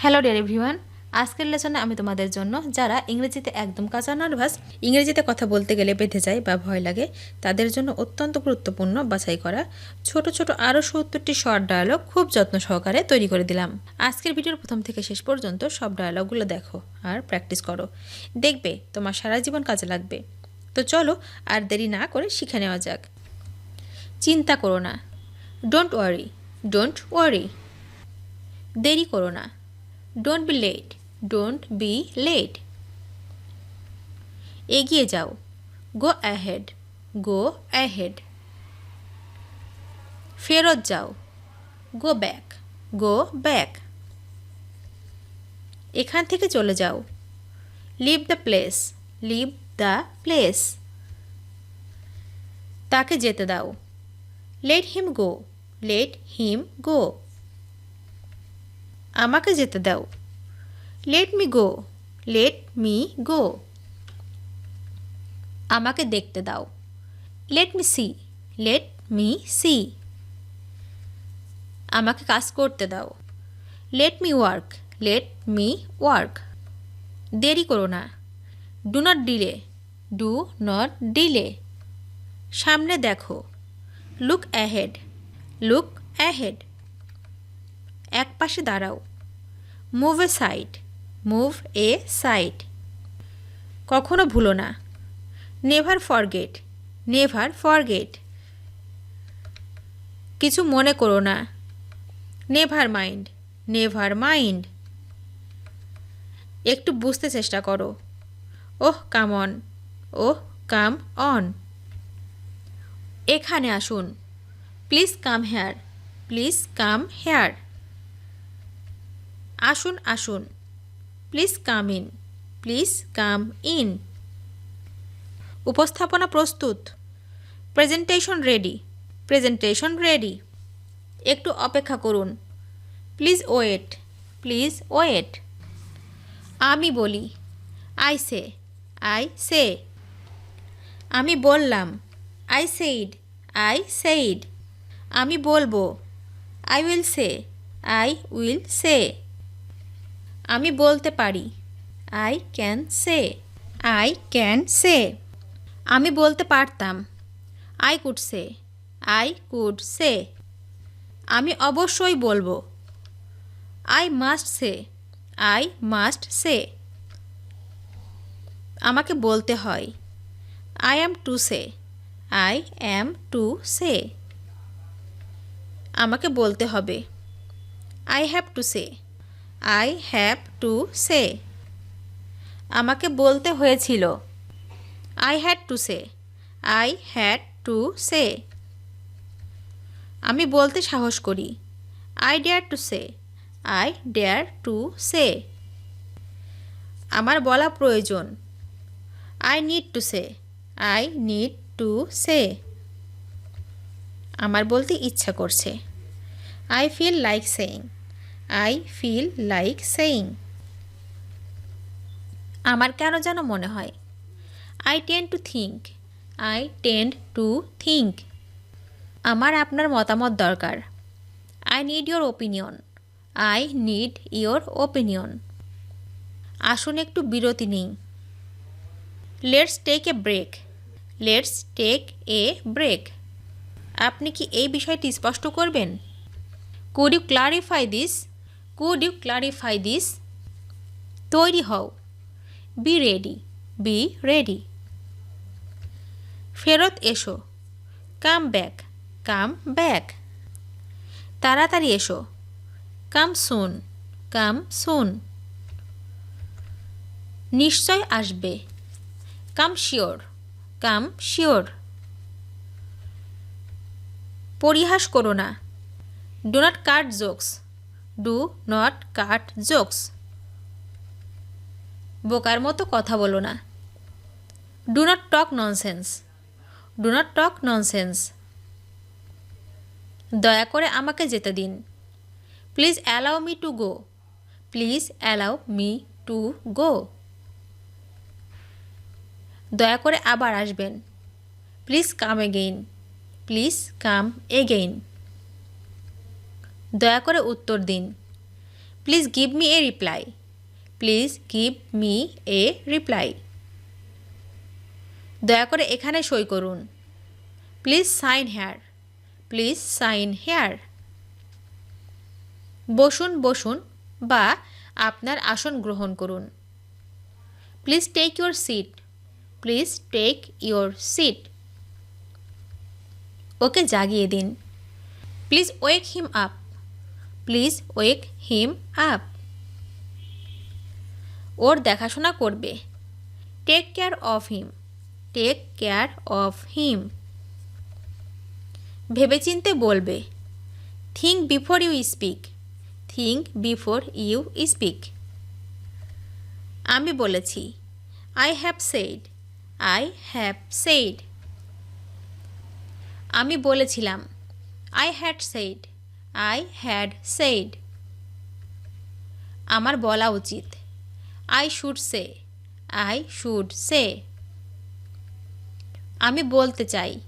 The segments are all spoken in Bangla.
হ্যালো ডিয়ার এভরিওয়ান, আজকের লেসনে আমি তোমাদের জন্য যারা ইংরেজিতে একদম কাঁচা নার্ভাস, ইংরেজিতে কথা বলতে গেলে বেঁধে যায় বা ভয় লাগে, তাদের জন্য অত্যন্ত গুরুত্বপূর্ণ বাছাই করা ছোট ছোট আরও ৭০টি শর্ট ডায়ালগ খুব যত্ন সহকারে তৈরি করে দিলাম। আজকের ভিডিওর প্রথম থেকে শেষ পর্যন্ত সব ডায়ালগগুলো দেখো আর প্র্যাকটিস করো, দেখবে তোমার সারা জীবন কাজে লাগবে। তো চলো আর দেরি না করে শিখে নেওয়া যাক। চিন্তা করো না, ডোন্ট ওয়ারি, ডোন্ট ওয়ারি। দেরি করো না, don't be late, don't be late. এগিয়ে যাও, go ahead, go ahead. ফেরত যাও, go back, go back. এখান থেকে চলে যাও, leave the place, leave the place. তাকে যেতে দাও, let him go, let him go. আমাকে যেতে দাও, let me go, let me go. আমাকে দেখতে দাও, let me see, let me see. আমাকে কাজ করতে দাও, let me work, let me work. দেরি করো না, do not delay, do not delay. সামনে দেখো, look ahead, look ahead. এক পাশে দাঁড়াও, move aside, move aside. কখনো ভুলো না, never forget, never forget. কিছু মনে করো না, never mind, never mind. একটু বুঝতে চেষ্টা করো, ওহ come on, oh come on. এখানে আসুন, please come here, please come here. আসুন আসুন, please come in, please come in. উপস্থাপনা প্রস্তুত, প্রেজেন্টেশন রেডি, প্রেজেন্টেশন রেডি। একটু অপেক্ষা করুন, প্লিজ ওয়েট, প্লিজ ওয়েট। আমি বলি, আই সে, আই সে। আমি বললাম, আই সেইড, আই সেইড। আমি বলবো, I will say, I will say. আমি বলতে পারি, I can say, I can say. আমি বলতে পারতাম, I could say, I could সে। আমি অবশ্যই বলবো, I must say, I must say. আমাকে বলতে হয়, I am two say, I am two say. আমাকে বলতে হবে, I have to say, I have to say. আমাকে বলতে হয়েছিল, I had to say, I had to সে। আমি বলতে সাহস করি, I dare to say, I dare to say. আমার বলা প্রয়োজন, I need to say, I need to say. আমার বলতে ইচ্ছা করছে, I feel like saying, I feel like saying. আমার কেন যেন মনে হয়, I tend to think, I tend to think. আমার আপনার মতামত দরকার, I need your opinion, I need your opinion. আসুন একটু বিরতি নিই, let's take a break, let's take a break. আপনি কি এই বিষয়টি স্পষ্ট করবেন? Could you clarify this, could you clarify this. তৈরি হও, বি রেডি, বি রেডি। ফেরত এসো, কাম ব্যাক, কাম ব্যাক। তাড়াতাড়ি এসো, কাম সুন, কাম সুন। নিশ্চয় আসবে, কাম শিওর, কাম শিওর। পরিহাস করো না, do not cut jokes, do not cut jokes. বোকার মতো কথা বলো না, do not talk nonsense, do not talk nonsense. দয়া করে আমাকে যেতে দিন, please allow me to go, please allow me to go. দয়া করে আবার আসবেন, please come again, please come again. দয়া করে উত্তর দিন, please give me a reply. Please give me a reply. দয়া করে এখানে সই করুন। Please sign here. Please sign here. বসুন বসুন বা আপনার আসন গ্রহণ করুন। Please take your seat. Please take your seat. Okay জাগিয়ে দিন। Please wake him up. Please wake him up. ওর দেখাশোনা করবে। Take care of him. Take care of him. ভেবেচিন্তে বলবে। Think before you speak. Think before you speak. আমি বলেছি। I have said. I have said. আমি বলেছিলাম। I had said. I had said. আমার বলা উচিত। I should say. I should say. আমি বলতে চাই।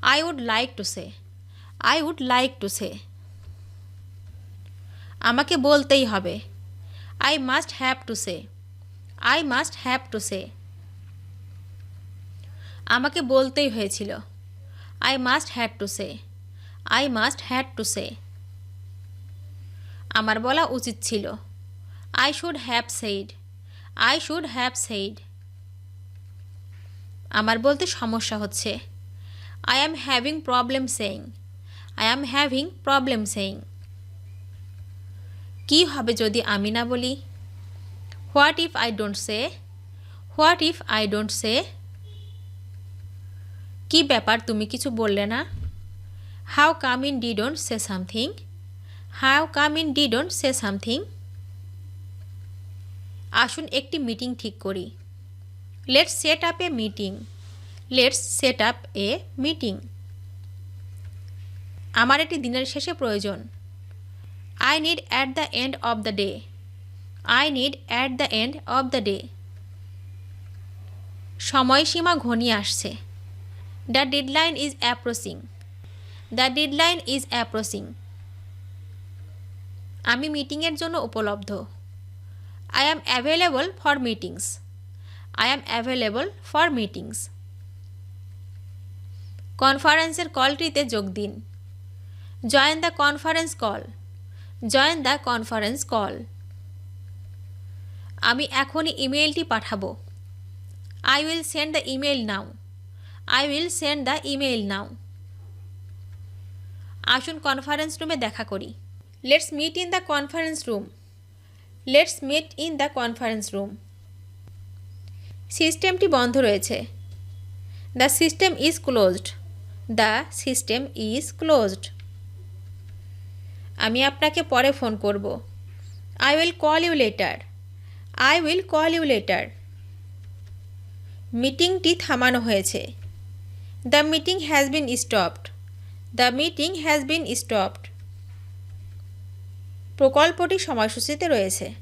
I would like to say. I would like to say. আমাকে বলতেই হবে। I must have to say. I must have to say. আমাকে বলতেই হয়েছিল। I must had to say. I must had to say. আমার বলা উচিত ছিল। I should have said. I should have said. আমার বলতে সমস্যা হচ্ছে। I am having problem saying. I am having problem saying. কী হবে যদি আমি না বলি? What if I don't say? What if I don't say? কি ব্যাপার তুমি কিছু বললে না? How come in didn't say something? How come in didn't say something? আসুন একটি মিটিং ঠিক করি। Let's set up a meeting. Let's set up a meeting. আমার এটি দিনের শেষে প্রয়োজন। I need at the end of the day. I need at the end of the day. সময়সীমা ঘনিয়ে আসছে। The deadline is approaching. The deadline is approaching. আমি মিটিংয়ের জন্য উপলব্ধ। I am available for meetings. I am available for meetings. কনফারেন্সের কলটিতে যোগ দিন। Join the conference call. Join the conference call. আমি এখনই ইমেইলটি পাঠাবো। I will send the email now. I will send the email now. আসুন কনফারেন্স রুমে দেখা করি। Let's meet in the conference room. Let's meet in the conference room. সিস্টেমটি বন্ধ রয়েছে। The system is closed. The system is closed. আমি আপনাকে পরে ফোন করব। I will call you later. I will call you later. মিটিংটি থামানো হয়েছে। The meeting has been stopped. The meeting has been stopped. প্রকল্পটি সময়সূচিতে রয়েছে।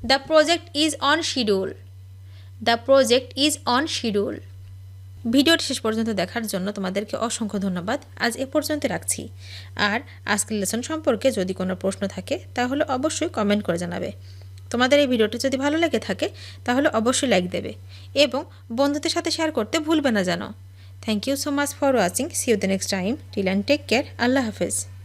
The project is on schedule. The project is on schedule. ভিডিওটি শেষ পর্যন্ত দেখার জন্য তোমাদেরকে অসংখ্য ধন্যবাদ। আজ এ পর্যন্ত রাখছি। আর আজকের লেসন সম্পর্কে যদি কোনো প্রশ্ন থাকে তাহলে অবশ্যই কমেন্ট করে জানাবে। তোমাদের এই ভিডিওটি যদি ভালো লেগে থাকে তাহলে অবশ্যই লাইক দেবে এবং বন্ধুদের সাথে শেয়ার করতে ভুলবে না যেন। Thank you so much for watching. See you the next time. Till and take care. আল্লাহ হাফেজ।